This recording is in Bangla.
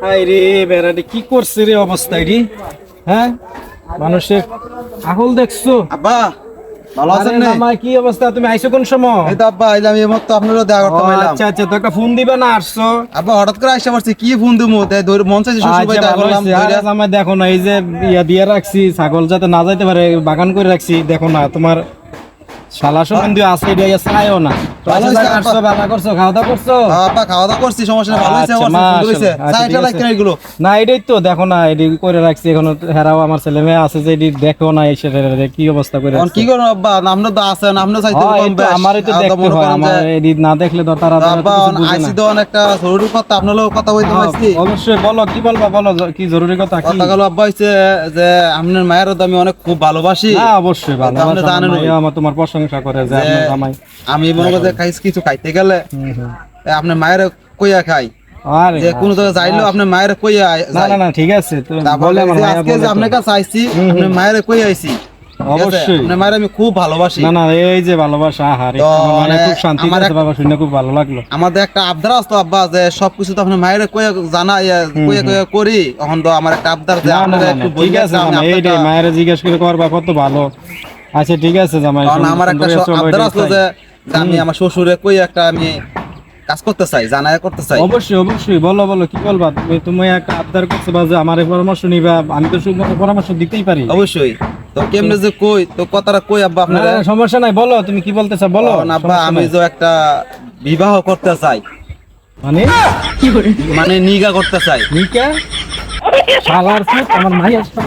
আরে বেড়াটি কি করছে রে অবস্থা এটি? হ্যাঁ, মানুষের আহল দেখছো? আব্বা ভালো আছেন না? আমার কি অবস্থা? তুমি আইছো কোন সময়? এই তো আব্বা আইলাম এই মত আপনারও দেখা করতে পাইলাম। আচ্ছা আচ্ছা, তো একটা ফোন দিবা না আসছো? আব্বা হঠাৎ করে আইসা পড়ছি কি ফোন দিমু তাই মন চাইছে শ্বশুর বাড়ি দেখা করলাম। আমার দেখো না, এই যে ইয়া দিয়ে রাখছি ছাগল যাতে না যাইতে পারে, বাগান করে রাখছি। দেখো না তোমার শালা সম্বন্ধে আছে, এটা চাইও না। ভালো হইছে আব্বা। আসছো, ভালো করছো, খাওয়া দাওয়া করছো? আব্বা খাওয়া দাওয়া করছি, সমস্যা নেই, ভালো হইছে। আচ্ছা, আমার সুন্দর হইছে। মাশাআল্লাহ। আচ্ছা, চাইটা ঠিক লাগছে আছে। না এগুলো। না এটাই তো দেখো না, এটি করে রাখছি এখনো। হেরাও আমার ছেলে মেয়ে আছে যে এটি দেখো না, এই সেটা কি অবস্থা করে এখন রাখছে। কি করব আব্বা, আপনি তো আছেন, আপনি চাইতে হয়, কম এই তো বেশ। আমারই তো দেখতে মনে হয়, করেন আমার যে এটি না দেখলে তো তারা আব্বা আইসি তো একটা জরুরি কথা, আপনার লোক কথা বলতে পারছি। অবশ্যই বলো, কি বলবা বলো, কি জরুরি কথা কি? কথা গেল আব্বা হইছে যে আপনার মায়ের তো আমি অনেক খুব ভালোবাসি। না অবশ্যই ভালো, আপনি জানেন আমার তোমার প্রশংসা করে যে আপনি জামাই। আমি মনে করি যে কিছু খাইতে গেলে আপনার মায়ের কইয়া খাই, আরে যে কোন জায়গায় যাইলেও আপনার মায়ের কইয়া না না না, ঠিক আছে, তো বলে আমার মায়া আজকে বলে যে তো। আপনার কাছে আইছি, আপনার মায়ের কইয়া আইছি। অবশ্যই। আপনার মায়ের আমি খুব ভালোবাসি। না না, এই যে ভালোবাসা, আহারে তো আমার মনে মানে খুব শান্তি আমার আছে বাবা, শুনে খুব ভালো লাগলো। আমাদের একটা আবদার আছে আব্বা, যে সবকিছু তো আপনার মায়ের কইয়া জানা কইয়া কইয়া করি। এখন তো আমার একটা আবদার যে না না আপনারা না, একটু ঠিক বইলে আছে জামাই, এইটাই মায়ের জিজ্ঞেস করে করবা, কত ভালো। আচ্ছা ঠিক আছে জামাই, আমার একটা আবদার আছে যে আমি আমার শ্বশুরে কই একটা আমি কাজ করতে চাই, জানায় করতে চাই। অবশ্যই অবশ্যই, বলো বলো কি বলবা তুমি? তুমি একটা আবদার করছো বা যে আমার এই পরামর্শ নিবা, আমি তো পরামর্শ দিতেই পারি। অবশ্যই। তো কেমনে যে কই, তো কথাটা কই আব্বা না আপনারা। না, সমস্যা নাই, বলো তুমি কি বলতে চাও বলো। কারণ আব্বা সমস্যা আমি নাই। যে একটা বিবাহ করতে চাই, মানে মানে নিগা করতে চাই। নিকা শালার ফুট আমার মাই আসছে।